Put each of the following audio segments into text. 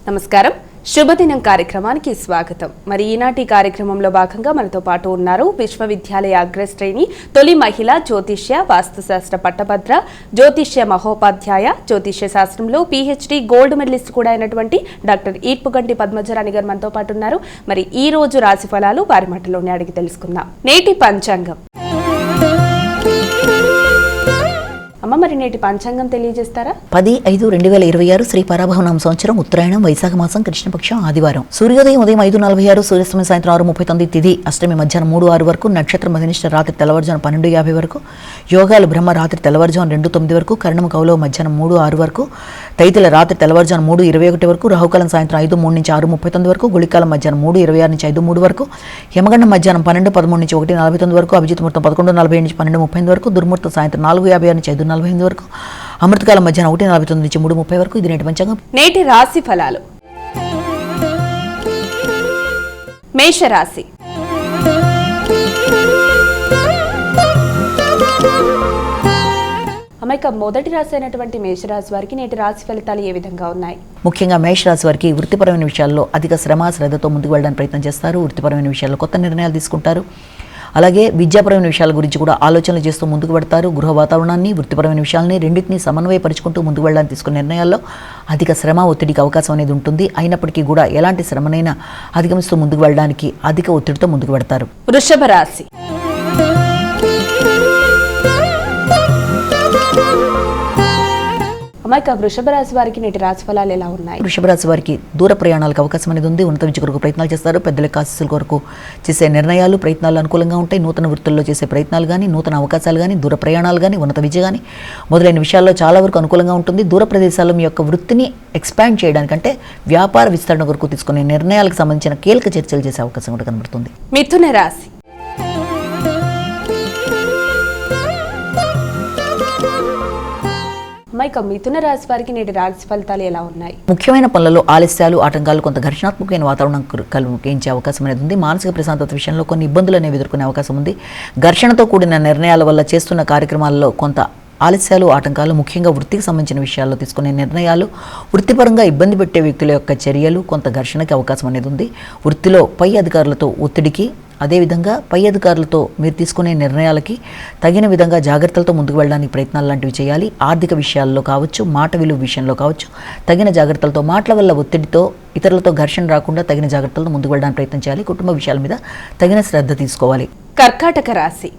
నమస్కారం. శుభదినం కార్యక్రమానికి స్వాగతం. మరి ఈనాటి కార్యక్రమంలో భాగంగా మనతో పాటు ఉన్నారు విశ్వవిద్యాలయ అగ్రశ్రేణి తొలి మహిళ జ్యోతిష్య వాస్తుశాస్త్ర పట్టభద్ర జ్యోతిష్య మహోపాధ్యాయ జ్యోతిష్య శాస్త్రంలో PhD గోల్డ్ మెడలిస్ట్ కూడా అయినటువంటి డాక్టర్ ఈర్పుగంటి పద్మజరాణి గారు మనతో పాటు ఉన్నారు. మరి ఈ రోజు రాశి ఫలాలు వారి మాటలోనే అడిగి తెలుసుకుందాం. నేటి పంచాంగం. అమ్మ, మరి నేటి పంచాంగం తెలియజేస్తారా? 10/5/2026 శ్రీ పరాభవనామ సంవత్సరం ఉత్తరాయణం వైశాఖ మాసం కృష్ణపక్షం ఆదివారం. సూర్యోదయం ఉదయం 5:46, సూర్యాస్తమయం సాయంత్రం 6:39, తిథి అష్టమి మధ్యాహ్నం 3:06 వరకు, నక్షత్రం మధనిష్ట రాత్రి తెల్లవారుజాము 12:50 వరకు, యోగాలు బ్రహ్మ రాత్రి తెల్లవారుజాము 2:09 వరకు, కరణము కౌలవ మధ్యాహ్నం 3:06 వరకు, తైతుల రాత్రి తెల్లవారుజాము 3:21 వరకు, రాహుకాలం సాయంత్రం 5:03 నుంచి 6:39 వరకు, గుళికాలం మధ్యాహ్నం 3:26 నుంచి 5:03 వరకు, యమగండం మధ్యాహ్నం 12:13 నుంచి 1:49 వరకు, అభిజిత్ ముహూర్తం 11:47 నుంచి 12:35 వరకు, దుర్ముహూర్తం సాయంత్రం 4:56 నుంచి 5:45 వరకు, అమృతకాలం మధ్యాహ్నం 1:49 నుంచి 3:30 వరకు. ఇది నేటి పంచాంగం. నేటి రాశి ఫలాలు. మేషరాశి. అమ్మాయిక మొదటి రాశి అయినటువంటి మేషరాశి వారికి నేటి రాశి ఫలితాలు ఏ విధంగా ఉన్నాయి? ముఖ్యంగా మేషరాశి వారికి వృత్తిపరమైన విషయాల్లో అధిక శ్రమ శ్రద్ధతో ముందుకు వెళ్ళడానికి ప్రయత్నం చేస్తారు. వృత్తిపరమైన విషయాల్లో కొత్త నిర్ణయాలు తీసుకుంటారు. అలాగే విద్యాపరమైన విషయాల గురించి కూడా ఆలోచనలు చేస్తూ ముందుకు పెడతారు. గృహ వాతావరణాన్ని, వృత్తిపరమైన విషయాలని రెండింటినీ సమన్వయపరుచుకుంటూ ముందుకు వెళ్ళడానికి తీసుకునే నిర్ణయాల్లో అధిక శ్రమ ఒత్తిడికి అవకాశం అనేది ఉంటుంది. అయినప్పటికీ కూడా ఎలాంటి శ్రమనైనా అధిగమిస్తూ ముందుకు వెళ్ళడానికి అధిక ఒత్తిడితో ముందుకు పెడతారు. వృషభ రాశి. అమ్మాయిక వృషభ రాశి వారికి నేటి రాశి ఫలాలు ఎలా ఉన్నాయి? వృషభ రాశి వారికి దూర ప్రయాణాలకు అవకాశం అనేది ఉంది. ఉన్నత విద్య కొరకు ప్రయత్నాలు చేస్తారు. పెద్దల ఆశీస్సుల కొరకు చేసే నిర్ణయాలు, ప్రయత్నాలు అనుకూలంగా ఉంటాయి. నూతన వృత్తుల్లో చేసే ప్రయత్నాలు కానీ, నూతన అవకాశాలు కానీ, దూర ప్రయాణాలు కానీ, ఉన్నత విద్య కానీ మొదలైన విషయాల్లో చాలా వరకు అనుకూలంగా ఉంటుంది. దూర ప్రదేశాల్లో మీ యొక్క వృత్తిని ఎక్స్పాండ్ చేయడానికంటే వ్యాపార విస్తరణ కొరకు తీసుకునే నిర్ణయాలకు సంబంధించిన కీలక చర్చలు చేసే అవకాశం కూడా కనబడుతుంది. మిథున రాశి. అమ్మాయిక మిథున రాశి వారికి నేటి రాశి ఫలితాలు ఎలా ఉన్నాయి? ముఖ్యమైన పనులలో ఆలస్యాలు, ఆటంకాలు, కొంత ఘర్షణాత్మకమైన వాతావరణం కలిగించే అవకాశం అనేది ఉంది. మానసిక ప్రశాంతత విషయంలో కొన్ని ఇబ్బందులు అనేవి ఎదుర్కొనే అవకాశం ఉంది. ఘర్షణతో కూడిన నిర్ణయాల వల్ల చేస్తున్న కార్యక్రమాల్లో కొంత ఆలస్యాలు, ఆటంకాలు, ముఖ్యంగా వృత్తికి సంబంధించిన విషయాల్లో తీసుకునే నిర్ణయాలు, వృత్తిపరంగా ఇబ్బంది పెట్టే వ్యక్తుల యొక్క చర్యలు, కొంత ఘర్షణకి అవకాశం అనేది ఉంది. వృత్తిలో పై అధికారులతో ఒత్తిడికి, అదేవిధంగా పై అధికారులతో మీరు తీసుకునే నిర్ణయాలకి తగిన విధంగా జాగ్రత్తలతో ముందుకు వెళ్ళడానికి ప్రయత్నాలు లాంటివి చేయాలి. ఆర్థిక విషయాల్లో కావచ్చు, మాట విలువ విషయంలో కావచ్చు, తగిన జాగ్రత్తలతో, మాటల వల్ల ఒత్తిడితో ఇతరులతో ఘర్షణ రాకుండా తగిన జాగ్రత్తలతో ముందుకు వెళ్ళడానికి ప్రయత్నం చేయాలి. కుటుంబ విషయాల మీద తగిన శ్రద్ధ తీసుకోవాలి. కర్కాటక రాశి.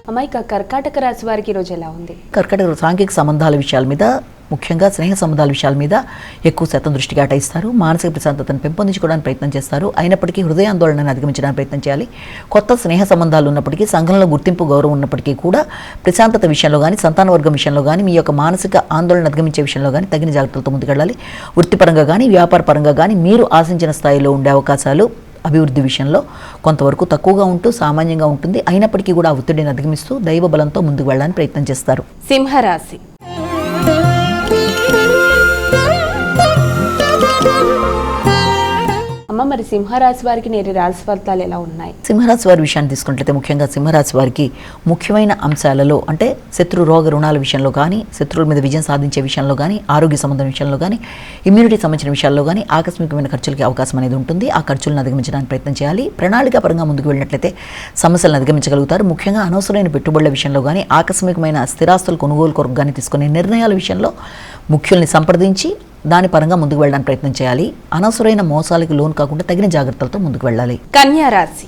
అమ్మాయిక కర్కాటక రాశి వారికి ఈరోజు ఎలా ఉంది? కర్కాటక సాంఘిక సంబంధాల విషయాల మీద, ముఖ్యంగా స్నేహ సంబంధాల విషయాల మీద ఎక్కువ శాతం దృష్టి కేటాయిస్తారు. మానసిక ప్రశాంతతను పెంపొందించుకోవడానికి ప్రయత్నం చేస్తారు. అయినప్పటికీ హృదయాందోళనను అధిగమించడానికి ప్రయత్నం చేయాలి. కొత్త స్నేహ సంబంధాలు ఉన్నప్పటికీ, సంఘంలో గుర్తింపు, గౌరవం ఉన్నప్పటికీ కూడా ప్రశాంతత విషయంలో కానీ, సంతాన వర్గం విషయంలో కానీ, మీ యొక్క మానసిక ఆందోళన అధిగమించే విషయంలో కానీ తగిన జాగ్రత్తలతో ముందుకెళ్ళాలి. వృత్తిపరంగా కానీ, వ్యాపార పరంగా కానీ మీరు ఆశించిన స్థాయిలో ఉండే అవకాశాలు అభివృద్ధి విషయంలో కొంతవరకు తక్కువగా ఉంటూ సామాన్యంగా ఉంటుంది. అయినప్పటికీ కూడా ఒత్తిడిని అధిగమిస్తూ దైవ బలంతో ముందుకు వెళ్ళడానికి ప్రయత్నం చేస్తారు. సింహరాశి. అమ్మ, మరి సింహరాశి వారికి నేటి రాశి ఫలితాలు ఎలా ఉన్నాయి? సింహరాశి వారి విషయాన్ని తీసుకున్నట్లయితే ముఖ్యంగా సింహరాశి వారికి ముఖ్యమైన అంశాలలో, అంటే శత్రు రోగ రుణాల విషయంలో కానీ, శత్రువుల మీద విజయం సాధించే విషయంలో కానీ, ఆరోగ్య సంబంధం విషయంలో కానీ, ఇమ్యూనిటీ సంబంధించిన విషయాల్లో కానీ ఆకస్మికమైన ఖర్చులకి అవకాశం అనేది ఉంటుంది. ఆ ఖర్చులను అధిగమించడానికి ప్రయత్నం చేయాలి. ప్రణాళికాపరంగా ముందుకు వెళ్ళినట్లయితే సమస్యలను అధిగమించగలుగుతారు. ముఖ్యంగా అనవసరమైన పెట్టుబడుల విషయంలో కానీ, ఆకస్మికమైన స్థిరాస్తుల కొనుగోలు కొరకు కానీ తీసుకునే నిర్ణయాల విషయంలో ముఖ్యుల్ని సంప్రదించి దాని పరంగా ముందుకు వెళ్ళడానికి ప్రయత్నం చేయాలి. అనవసరమైన మోసాలకు లోన్ కాకుండా తగిన జాగ్రత్తలతో ముందుకు వెళ్ళాలి. కన్యా రాశి.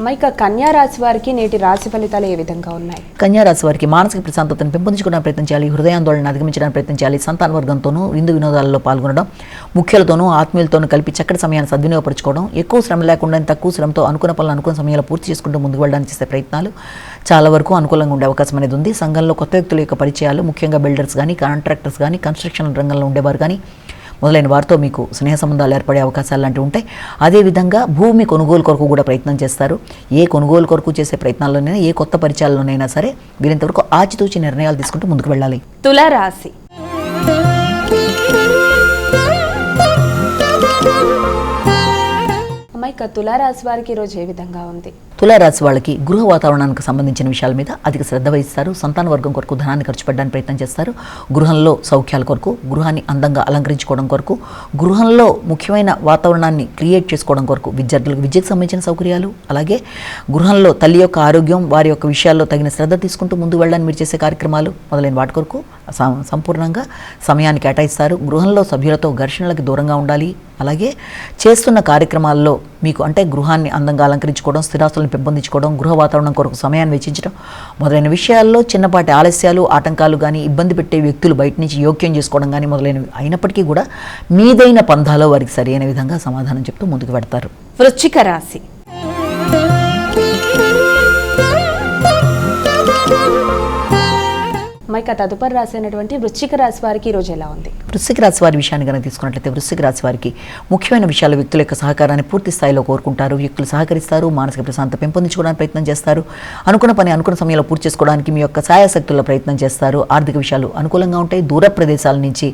అమ్మాయిక కన్యా రాశి వారికి నేటి రాశి ఫలితాలు ఏ విధంగా ఉన్నాయి? కన్యా రాశి వారికి మానసిక ప్రశాంతతను పెంపొందించుకోవడానికి ప్రయత్నం చేయాలి. హృదయాందోళన అధిగమించడానికి ప్రయత్నం చేయాలి. సంతాన వర్గంతోనూ, విందు వినోదాలలో పాల్గొనడం, ముఖ్యులతోనూ ఆత్మీయులతోనూ కలిపి చక్కటి సమయాన్ని సద్వినియోగపరచుకోవడం, ఎక్కువ శ్రమ లేకుండా తక్కువ శ్రమతో అనుకున్న పనులు అనుకున్న సమయంలో పూర్తి చేసుకుంటూ ముందుకు వెళ్ళడానికి చేసే ప్రయత్నాలు చాలా వరకు అనుకూలంగా ఉండే అవకాశం అనేది ఉంది. సంఘంలో కొత్త వ్యక్తుల యొక్క పరిచయాలు, ముఖ్యంగా బిల్డర్స్ కానీ, కాంట్రాక్టర్స్ కానీ, కన్స్ట్రక్షన్ రంగంలో ఉండేవారు కానీ మొదలైన వారితో మీకు స్నేహ సంబంధాలు ఏర్పడే అవకాశాలు లాంటివి ఉంటాయి. అదేవిధంగా భూమి కొనుగోలు కొరకు కూడా ప్రయత్నం చేస్తారు. ఏ కొనుగోలు కొరకు చేసే ప్రయత్నాల్లోనైనా, ఏ కొత్త పరిచయాల్లోనైనా సరే వీరింతవరకు ఆచితూచి నిర్ణయాలు తీసుకుంటూ ముందుకు వెళ్ళాలి. తులారాశి. ఇక తులారాశి వారికి ఈరోజు ఏ విధంగా ఉంది? తులారాశి వాళ్ళకి గృహ వాతావరణానికి సంబంధించిన విషయాల మీద అధిక శ్రద్ధ వహిస్తారు. సంతాన వర్గం కొరకు ధనాన్ని ఖర్చు పెట్టడానికి ప్రయత్నం చేస్తారు. గృహంలో సౌఖ్యాల కొరకు, గృహాన్ని అందంగా అలంకరించుకోవడం కొరకు, గృహంలో ముఖ్యమైన వాతావరణాన్ని క్రియేట్ చేసుకోవడం కొరకు, విద్యార్థులకు విద్యకు సంబంధించిన సౌకర్యాలు, అలాగే గృహంలో తల్లి యొక్క ఆరోగ్యం, వారి యొక్క విషయాల్లో తగిన శ్రద్ధ తీసుకుంటూ ముందు వెళ్ళడానికి మీరు చేసే కార్యక్రమాలు మొదలైన వాటి కొరకు సంపూర్ణంగా సమయాన్ని కేటాయిస్తారు. గృహంలో సభ్యులతో ఘర్షణలకు దూరంగా ఉండాలి. అలాగే చేస్తున్న కార్యక్రమాల్లో మీకు అంటే గృహాన్ని అందంగా అలంకరించుకోవడం, స్థిరాస్తులను పెంపొందించుకోవడం, గృహ వాతావరణం కొరకు సమయాన్ని వెచ్చించడం మొదలైన విషయాల్లో చిన్నపాటి ఆలస్యాలు, ఆటంకాలు కానీ, ఇబ్బంది పెట్టే వ్యక్తులు బయట నుంచి యోగ్యం చేసుకోవడం కానీ మొదలైనవి అయినప్పటికీ కూడా మీదైన పంథాలో వారికి సరైన విధంగా సమాధానం చెప్తూ ముందుకు పెడతారు. వృశ్చిక రాశి. ఇక తదుపరి రాశి అయినటువంటి వృశ్చిక రాశి వారికి ఈరోజు ఎలా ఉంది? వృశ్చిక రాశి వారి విషయాన్ని కనుక తీసుకున్నట్లయితే వృశ్చిక రాశి వారికి ముఖ్యమైన విషయాలు వ్యక్తుల యొక్క సహకారాన్ని పూర్తి స్థాయిలో కోరుకుంటారు. వ్యక్తులు సహకరిస్తారు, మానసిక ప్రశాంతత పెంపొందించుకోవడానికి ప్రయత్నం చేస్తారు. అనుకున్న పని అనుకున్న సమయంలో పూర్తి చేసుకోవడానికి మీ యొక్క సాయశక్తుల ప్రయత్నం చేస్తారు. ఆర్థిక విషయాలు అనుకూలంగా ఉంటాయి. దూర ప్రదేశాల నుంచి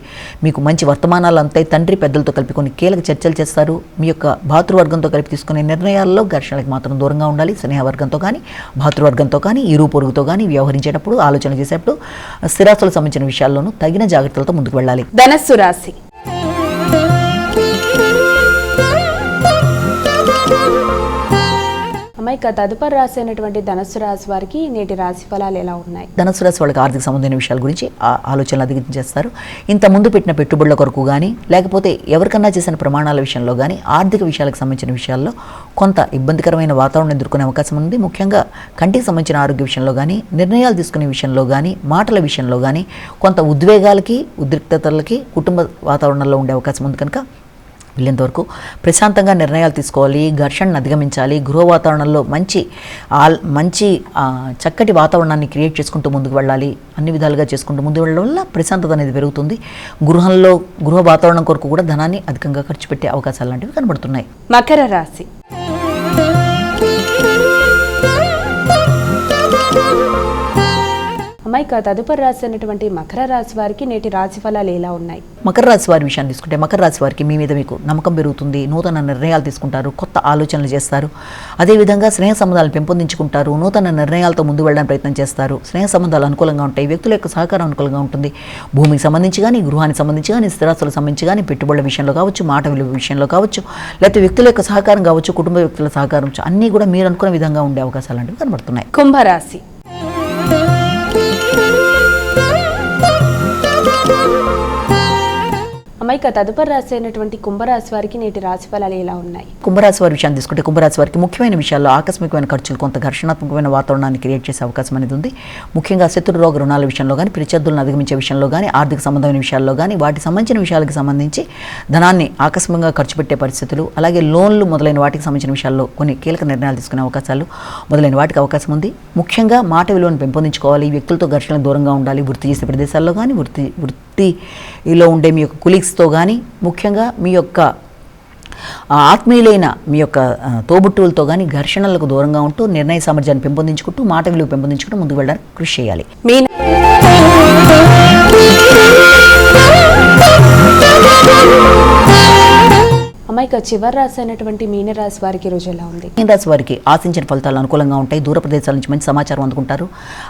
మీకు మంచి వర్తమానాలు అంతాయి. తండ్రి పెద్దలతో కలిపి కొన్ని కీలక చర్చలు చేస్తారు. మీ యొక్క భాతృవర్గంతో కలిపి తీసుకునే నిర్ణయాల్లో ఘర్షణలకు మాత్రం దూరంగా ఉండాలి. స్నేహవర్గంతో కానీ, భాతృవర్గంతో కానీ, ఇరు పొరుగుతో కానీ వ్యవహరించేటప్పుడు, ఆలోచన చేసేటప్పుడు స్థిరాస్తులకు సంబంధించిన విషయాల్లోనూ తగిన జాగ్రత్తలతో ముందుకు వెళ్ళాలి. ధనస్సు రాశి. ఇక తదుపరి రాశి అయినటువంటి ధనస్సు రాశి వారికి నేటి రాశి ఫలాలు ఎలా ఉన్నాయి? ధనస్సు రాశి వాళ్ళకి ఆర్థిక సంబంధమైన విషయాల గురించి ఆలోచనలు అధికం చేస్తారు. ఇంత ముందు పెట్టిన పెట్టుబడుల కొరకు కానీ, లేకపోతే ఎవరికన్నా చేసిన ప్రమాణాల విషయంలో కానీ, ఆర్థిక విషయాలకు సంబంధించిన విషయాల్లో కొంత ఇబ్బందికరమైన వాతావరణం ఎదుర్కొనే అవకాశం ఉంది. ముఖ్యంగా కంటికి సంబంధించిన ఆరోగ్య విషయంలో కానీ, నిర్ణయాలు తీసుకునే విషయంలో కానీ, మాటల విషయంలో కానీ కొంత ఉద్వేగాలకి, ఉద్రిక్తతలకి కుటుంబ వాతావరణంలో ఉండే అవకాశం ఉంది. కనుక వీళ్ళంతవరకు ప్రశాంతంగా నిర్ణయాలు తీసుకోవాలి, ఘర్షణను అధిగమించాలి. గృహ వాతావరణంలో మంచి చక్కటి వాతావరణాన్ని క్రియేట్ చేసుకుంటూ ముందుకు వెళ్ళాలి. అన్ని విధాలుగా చేసుకుంటూ ముందుకు వెళ్ళడం వల్ల ప్రశాంతత అనేది పెరుగుతుంది. గృహ వాతావరణం కొరకు కూడా ధనాన్ని అధికంగా ఖర్చు పెట్టే అవకాశాలు లాంటివి కనబడుతున్నాయి. మకర రాశి. ఇక తదుపరి రాశి అయినటువంటి మకర రాశి వారికి నేటి రాశి ఫలాలు ఎలా ఉన్నాయి? మకర రాశి వారి విషయాన్ని తీసుకుంటే మకర రాశి వారికి మీ మీద మీకు నమ్మకం పెరుగుతుంది. నూతన నిర్ణయాలు తీసుకుంటారు, కొత్త ఆలోచనలు చేస్తారు. అదేవిధంగా స్నేహ సంబంధాలను పెంపొందించుకుంటారు. నూతన నిర్ణయాలతో ముందు వెళ్ళడానికి ప్రయత్నం చేస్తారు. స్నేహ సంబంధాలు అనుకూలంగా ఉంటాయి. వ్యక్తుల యొక్క సహకారం అనుకూలంగా ఉంటుంది. భూమికి సంబంధించి కానీ, గృహానికి సంబంధించి కానీ, స్థిరాస్తులకు సంబంధించి కానీ, పెట్టుబడుల విషయంలో కావచ్చు, మాట విలువ విషయంలో కావచ్చు, లేకపోతే వ్యక్తుల యొక్క సహకారం కావచ్చు, కుటుంబ వ్యక్తుల సహకారం అన్నీ కూడా మీరు అనుకున్న విధంగా ఉండే అవకాశాలు లాంటివి కనబడుతున్నాయి. కుంభరాశి. ఇక తదుపరి రాశి అయినటువంటి కుంభరాశి వారికి నేటి రాశి ఫలాలు ఎలా ఉన్నాయి? కుంభరాశి వారి విషయాన్ని తీసుకుంటే కుంభరాశి వారికి ముఖ్యమైన విషయాల్లో ఆకస్మికమైన ఖర్చులు, కొంత ఘర్షణాత్మకమైన వాతావరణాన్ని క్రియేట్ చేసే అవకాశం అనేది ఉంది. ముఖ్యంగా శత్రు రోగ రుణాల విషయంలో కానీ, ప్రత్యర్థులను అధిగమించే విషయంలో కానీ, ఆర్థిక సంబంధమైన విషయాల్లో కానీ, వాటికి సంబంధించిన విషయాలకు సంబంధించి ధనాన్ని ఆకస్మికంగా ఖర్చు పెట్టే పరిస్థితులు, అలాగే లోన్లు మొదలైన వాటికి సంబంధించిన విషయాల్లో కొన్ని కీలక నిర్ణయాలు తీసుకునే అవకాశాలు మొదలైన వాటికి అవకాశం ఉంది. ముఖ్యంగా మాట విలువను పెంపొందించుకోవాలి. వ్యక్తులతో ఘర్షణకు దూరంగా ఉండాలి. వృత్తి చేసే ప్రదేశాల్లో కానీ, వృత్తిలో ఉండే మీ యొక్క కొలీగ్స్తో కానీ, ముఖ్యంగా మీ యొక్క ఆత్మీయులైన మీ యొక్క తోబుట్టువులతో కానీ ఘర్షణలకు దూరంగా ఉంటూ నిర్ణయ సామర్థ్యాన్ని పెంపొందించుకుంటూ, మాట విలువ పెంపొందించుకుంటూ ముందుకు వెళ్ళడానికి కృషి చేయాలి. ఇక చివరి రాశి అయినటువంటి మీనరాశి వారికి రోజు ఎలా ఉంది? మీనరాశి వారికి ఆశించిన ఫలితాలు అనుకూలంగా ఉంటాయి. దూర ప్రదేశాల నుంచి మంచి సమాచారం అందుకుంటారు.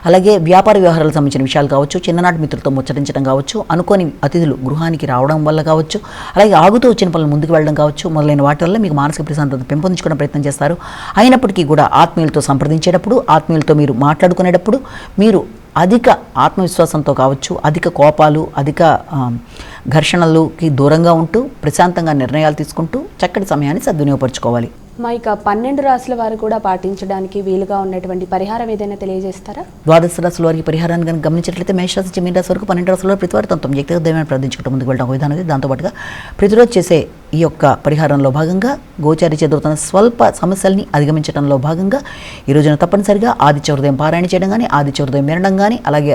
అలాగే వ్యాపార వ్యవహారాలకు సంబంధించిన విషయాలు కావచ్చు, చిన్ననాటి మిత్రులతో ముచ్చరించడం కావచ్చు, అనుకోని అతిథులు గృహానికి రావడం వల్ల కావచ్చు, అలాగే ఆగుతూ వచ్చిన పనులు ముందుకు వెళ్ళడం కావచ్చు, మొదలైన వాటి వల్ల మీకు మానసిక ప్రశాంతత పెంపొందించుకునే ప్రయత్నం చేస్తారు. అయినప్పటికీ కూడా ఆత్మీయులతో సంప్రదించేటప్పుడు, ఆత్మీయులతో మీరు మాట్లాడుకునేటప్పుడు మీరు అధిక ఆత్మవిశ్వాసంతో కావచ్చు, అధిక కోపాలు, అధిక ఘర్షణలకి దూరంగా ఉంటూ ప్రశాంతంగా నిర్ణయాలు తీసుకుంటూ చక్కటి సమయాన్ని సద్వినియోగపరచుకోవాలి. ఇక 12 రాశుల వారు కూడా పాటించడానికి వీలుగా ఉన్నటువంటి పరిహారం ఏదైనా తెలియజేస్తారా? ద్వాదశ రాశుల వారికి పరిహారాన్ని కనుక గమనించినట్లయితే మేషరాశి నుంచి మీనరాశి వరకు 12 రాశుల ప్రతివారు తమ వ్యక్తిగత దైవాన్ని ప్రార్థించుకుంటూ ముందుకు వెళ్ళడం విధానం ఇది. దాంతోపాటుగా ప్రతిరోజు చేసే ఈ యొక్క పరిహారంలో భాగంగా గోచారి ఎదురుతున్న స్వల్ప సమస్యల్ని అధిగమించడంలో భాగంగా ఈ రోజున తప్పనిసరిగా ఆదిత్య హృదయం పారాయణ చేయడం కానీ, ఆదిత్య హృదయం వినడం కానీ, అలాగే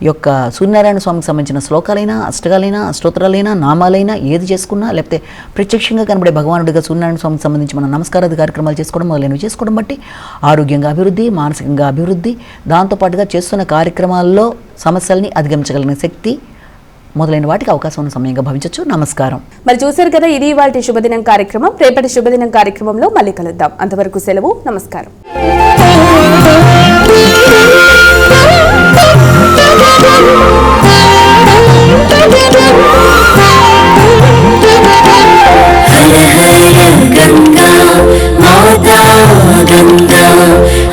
ఈ యొక్క సూర్యనారాయణ స్వామికి సంబంధించిన శ్లోకాలైనా, అష్టకాలైనా, అష్టోత్తరాలైనా, నామాలైనా ఏది చేసుకున్నా, లేకపోతే ప్రత్యక్షంగా కనబడే భగవానుడిగా సూర్యనారాయణ స్వామికి సంబంధించి మన నమస్కారాది కార్యక్రమాలు చేసుకోవడం మొదలైనవి చేసుకోవడం బట్టి ఆరోగ్యంగా అభివృద్ధి, మానసికంగా అభివృద్ధి, దాంతోపాటుగా చేస్తున్న కార్యక్రమాల్లో సమస్యల్ని అధిగమించగలిగిన శక్తి మొదలైన వాటికి అవకాశం ఉన్న సమయంగా భావించవచ్చు. నమస్కారం. మరి చూశారు కదా, ఇది ఇవాల్టి శుభదినం కార్యక్రమం. రేపటి శుభదినం కార్యక్రమంలో మళ్ళీ కలుద్దాం. అంతవరకు సెలవు. నమస్కారం. गंगा माता गंगा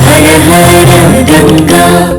हर हर गंगा।